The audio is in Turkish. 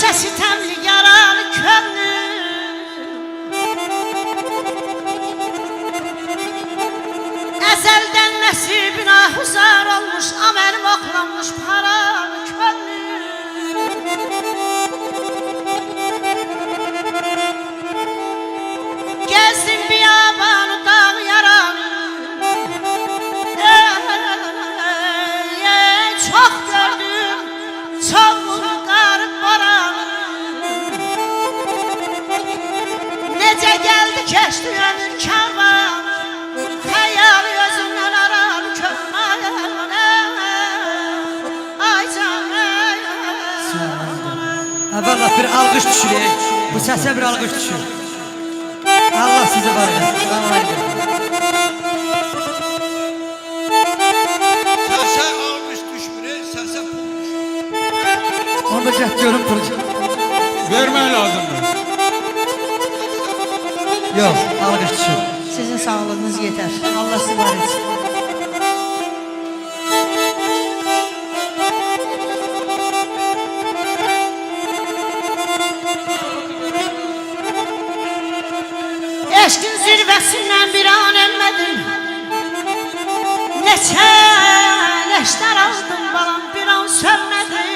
Neçə sitemli yaralı könlüm Ezelden nesibine huzar olmuş Amelim oklanmış paralı könlüm Gezdim biyabanı dağ yaralı Çok gördüm çok garip baranı Nece geldi keçti ömür karvan Hayal gözümden arar könlüm Ay canım Əvvəllah bir alqış düşürək. Bu səsə bir alqış düşür. Allah sizi var etsin. Allah edin. Səsə almış düşmür, səsə pul düşmür. Onda gəl görün pul. Vermək lazımdır. Yox, alqış düşür. Sizin sağlığınız yeter. Allah sizi var etsin. Eşkin zirvesinden bir an emmedim Neçə leşler aldım balam bir an sönmedim